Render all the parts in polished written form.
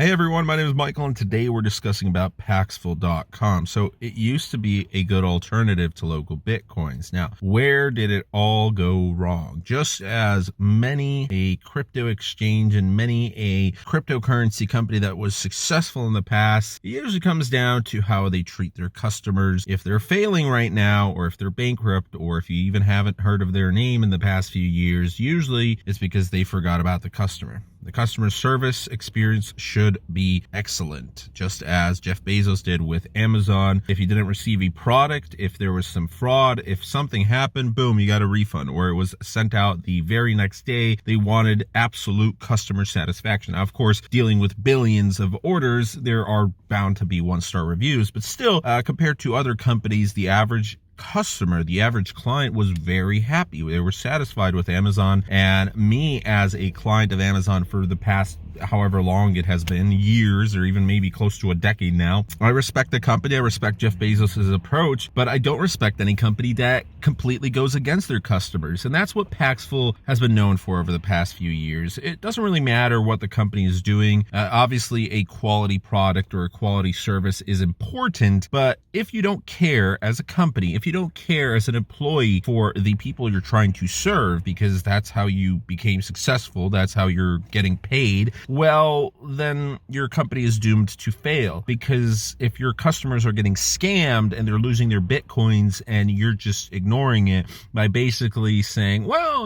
Hey everyone, my name is Michael, and today we're discussing about Paxful.com. So it used to be a good alternative to local Bitcoins. Now, where did it all go wrong? Just as many a crypto exchange and many a cryptocurrency company that was successful in the past, it usually comes down to how they treat their customers. If they're failing right now, or if they're bankrupt, or if you even haven't heard of their name in the past few years, usually it's because they forgot about the customer. The customer service experience should be excellent, just as Jeff Bezos did with Amazon. If you didn't receive a product, if there was some fraud, if something happened, boom, you got a refund, or it was sent out the very next day. They wanted absolute customer satisfaction. Now, of course, dealing with billions of orders, there are bound to be one-star reviews, but still, compared to other companies, the average customer, the average client, was very happy. They were satisfied with Amazon, and me as a client of Amazon for the past however long it has been, years or even maybe close to a decade now, I respect the company. I respect Jeff Bezos' approach, but I don't respect any company that completely goes against their customers. And that's what Paxful has been known for over the past few years. It doesn't really matter what the company is doing. Obviously, a quality product or a quality service is important, but if you don't care as a company, if you don't care as an employee for the people you're trying to serve, because that's how you became successful, that's how you're getting paid, well, then your company is doomed to fail. Because if your customers are getting scammed and they're losing their Bitcoins and you're just ignoring it by basically saying, well,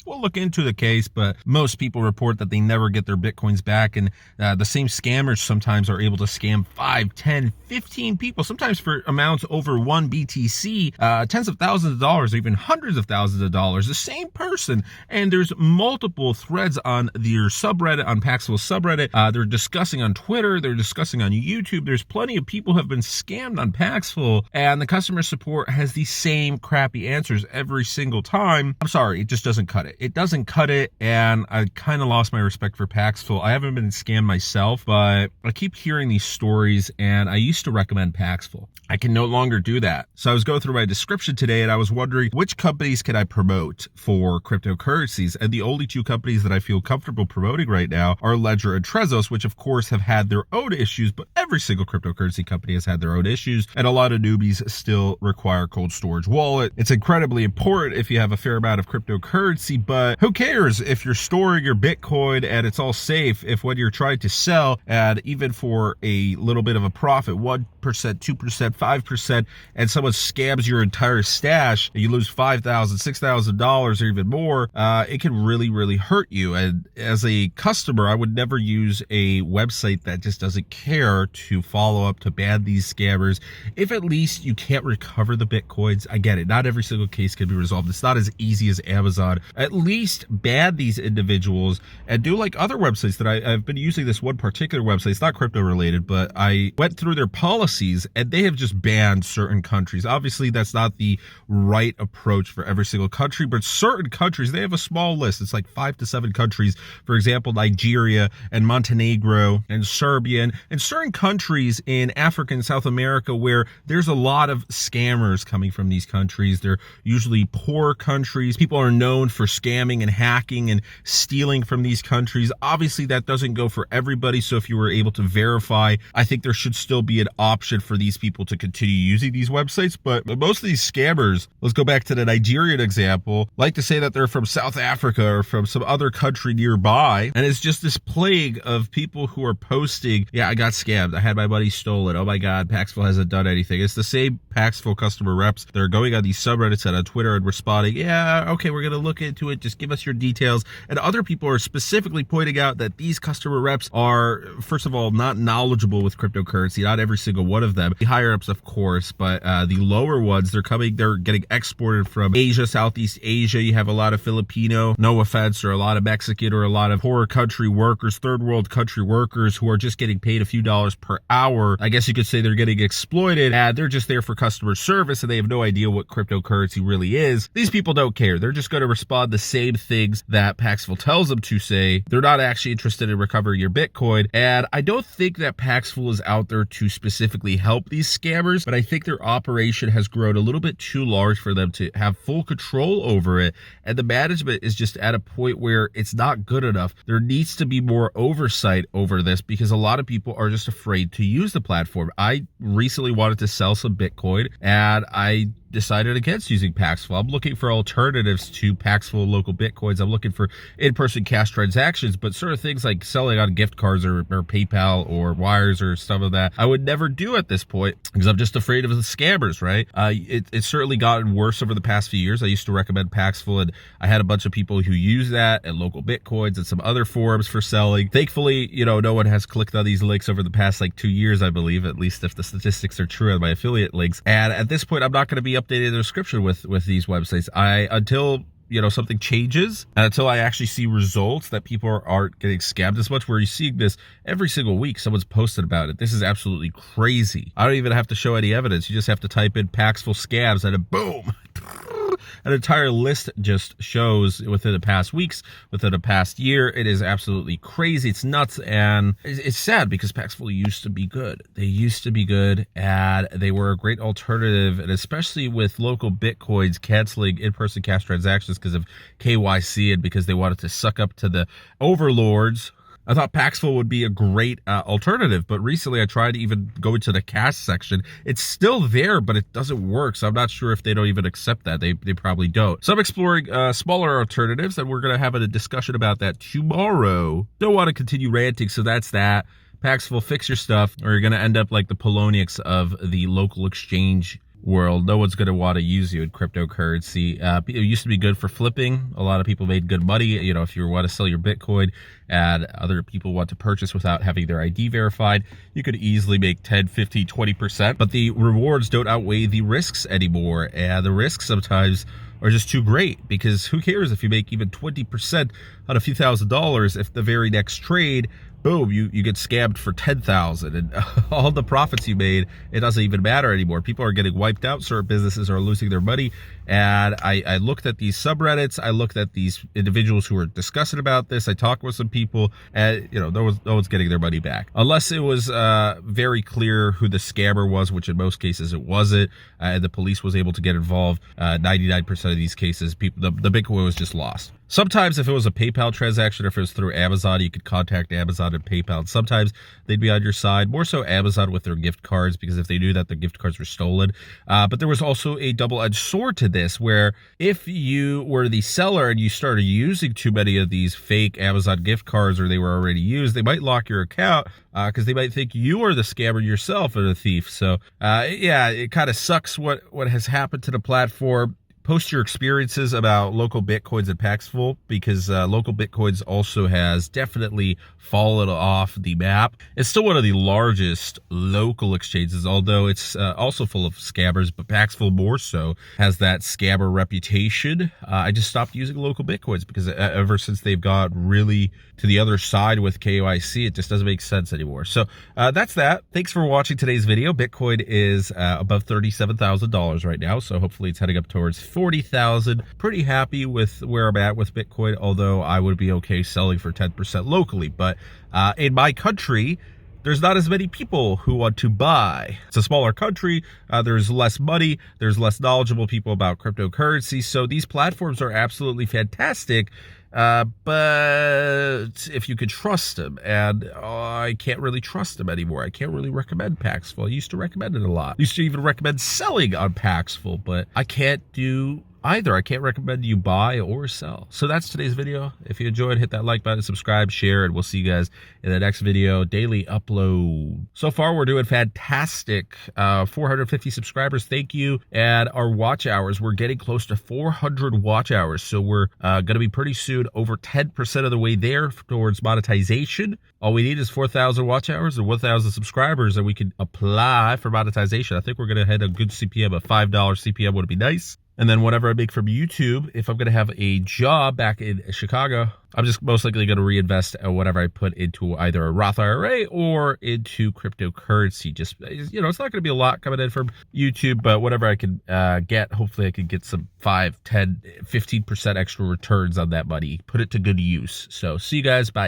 we'll look into the case, but most people report that they never get their Bitcoins back. And the same scammers sometimes are able to scam 5, 10, 15 people, sometimes for amounts over 1 BTC, tens of thousands of dollars, or even hundreds of thousands of dollars, the same person. And there's multiple threads on their subreddit, on Paxful subreddit. They're discussing on Twitter, they're discussing on YouTube. There's plenty of people who have been scammed on Paxful, and the customer support has the same crappy answers every single time. I'm sorry, it just doesn't cut it. It doesn't cut it, and I kind of lost my respect for Paxful. I haven't been scammed myself, but I keep hearing these stories, and I used to recommend Paxful. I can no longer do that. So I was going through my description today, and I was wondering which companies can I promote for cryptocurrencies, and the only two companies that I feel comfortable promoting right now are Ledger and Trezos, which of course have had their own issues, but every single cryptocurrency company has had their own issues, and a lot of newbies still require cold storage wallet. It's incredibly important if you have a fair amount of cryptocurrency, but who cares if you're storing your Bitcoin and it's all safe, if when you're trying to sell, and even for a little bit of a profit, 1%, 2%, 5%, and someone scams your entire stash, and you lose $5,000, $6,000 or even more, it can really, really hurt you. And as a customer, I would never use a website that just doesn't care to follow up to ban these scammers. If at least you can't recover the Bitcoins, I get it. Not every single case can be resolved. It's not as easy as Amazon. At least ban these individuals and do like other websites that I've been using. This one particular website, it's not crypto related, but I went through their policies and they have just banned certain countries. Obviously, that's not the right approach for every single country, but certain countries, they have a small list. It's like 5 to 7 countries. For example, Nigeria and Montenegro and Serbia and certain countries in Africa and South America where there's a lot of scammers coming from these countries. They're usually poor countries. People are known for scamming and hacking and stealing from these countries. Obviously, that doesn't go for everybody. So if you were able to verify, I think there should still be an option for these people to continue using these websites. But most of these scammers, let's go back to the Nigerian example, like to say that they're from South Africa or from some other country nearby. And it's just this plague of people who are posting, yeah, I got scammed. I had my money stolen. Oh my God, Paxful hasn't done anything. It's the same Paxful customer reps. They're going on these subreddits and on Twitter and responding, yeah, okay, we're going to look into it. Just give us your details. And other people are specifically pointing out that these customer reps are, first of all, not knowledgeable with cryptocurrency. Not every single one of them. The higher ups, of course, but the lower ones, they're getting exported from Asia, Southeast Asia. You have a lot of Filipino, no offense, or a lot of Mexican, or a lot of poor country workers, third world country workers who are just getting paid a few dollars per hour. I guess you could say they're getting exploited, and they're just there for customer service, and they have no idea what cryptocurrency really is. These people don't care. They're just going to respond the same things that Paxful tells them to say. They're not actually interested in recovering your Bitcoin, and I don't think that Paxful is out there to specifically help these scammers, but I think their operation has grown a little bit too large for them to have full control over it, and the management is just at a point where it's not good enough. There needs to to be more oversight over this because a lot of people are just afraid to use the platform. I recently wanted to sell some Bitcoin and I decided against using Paxful. I'm looking for alternatives to Paxful local Bitcoins. I'm looking for in-person cash transactions, but sort of things like selling on gift cards or PayPal or wires or stuff of that, I would never do at this point because I'm just afraid of the scammers, right? It's certainly gotten worse over the past few years. I used to recommend Paxful and I had a bunch of people who use that and local Bitcoins and some other forums for selling. Thankfully, no one has clicked on these links over the past like 2 years, I believe, at least if the statistics are true on my affiliate links. And at this point, I'm not going to be updating the description with these websites. Until something changes and until I actually see results that people aren't getting scammed as much, where you're seeing this every single week, someone's posted about it. This is absolutely crazy. I don't even have to show any evidence. You just have to type in Paxful scams and boom, an entire list just shows within the past weeks, within the past year. It is absolutely crazy. It's nuts. And it's sad because Paxful used to be good. They used to be good and they were a great alternative. And especially with local Bitcoins canceling in-person cash transactions because of KYC and because they wanted to suck up to the overlords, I thought Paxful would be a great alternative, but recently I tried to even go into the cash section. It's still there, but it doesn't work, so I'm not sure if they don't even accept that. They probably don't. So I'm exploring smaller alternatives, and we're going to have a discussion about that tomorrow. Don't want to continue ranting, so that's that. Paxful, fix your stuff, or you're going to end up like the Polonics of the local exchange world. No one's going to want to use you in cryptocurrency. It used to be good for flipping. A lot of people made good money. If you want to sell your Bitcoin and other people want to purchase without having their ID verified, you could easily make 10, 15, 20%. But the rewards don't outweigh the risks anymore. And the risks sometimes are just too great because who cares if you make even 20% on a few $1,000s if the very next trade, boom, you get scammed for 10,000 and all the profits you made, it doesn't even matter anymore. People are getting wiped out. Certain businesses are losing their money. And I looked at these subreddits. I looked at these individuals who were discussing about this. I talked with some people and, no one's getting their money back. Unless it was very clear who the scammer was, which in most cases it wasn't. And the police was able to get involved. 99% of these cases, the Bitcoin was just lost. Sometimes if it was a PayPal transaction or if it was through Amazon, you could contact Amazon and PayPal. And sometimes they'd be on your side, more so Amazon with their gift cards, because if they knew that the gift cards were stolen. But there was also a double-edged sword to this, where if you were the seller and you started using too many of these fake Amazon gift cards or they were already used, they might lock your account because they might think you are the scammer yourself or the thief. So yeah, it kind of sucks what has happened to the platform. Post your experiences about local Bitcoins and Paxful, because local Bitcoins also has definitely fallen off the map. It's still one of the largest local exchanges, although it's also full of scammers, but Paxful more so has that scammer reputation. I just stopped using local Bitcoins because ever since they've got really to the other side with KYC, it just doesn't make sense anymore. So that's that. Thanks for watching today's video. Bitcoin is above $37,000 right now, so hopefully it's heading up towards 40,000. Pretty happy with where I'm at with Bitcoin, although I would be okay selling for 10% locally. But in my country, there's not as many people who want to buy. It's a smaller country. There's less money. There's less knowledgeable people about cryptocurrency. So these platforms are absolutely fantastic. But if you could trust them, and I can't really trust them anymore. I can't really recommend Paxful. I used to recommend it a lot. I used to even recommend selling on Paxful, but I can't do either. I can't recommend you buy or sell. So that's today's video. If you enjoyed, hit that like button, subscribe, share, and we'll see you guys in the next video. Daily upload. So far, we're doing fantastic. 450 subscribers. Thank you. And our watch hours, we're getting close to 400 watch hours. So we're going to be pretty soon over 10% of the way there towards monetization. All we need is 4,000 watch hours and 1,000 subscribers, and we can apply for monetization. I think we're going to hit a good CPM. A $5 CPM would be nice. And then whatever I make from YouTube, if I'm going to have a job back in Chicago, I'm just most likely going to reinvest whatever I put into either a Roth IRA or into cryptocurrency. Just, it's not going to be a lot coming in from YouTube, but whatever I can get, hopefully I can get some 5, 10, 15% extra returns on that money. Put it to good use. So see you guys. Bye.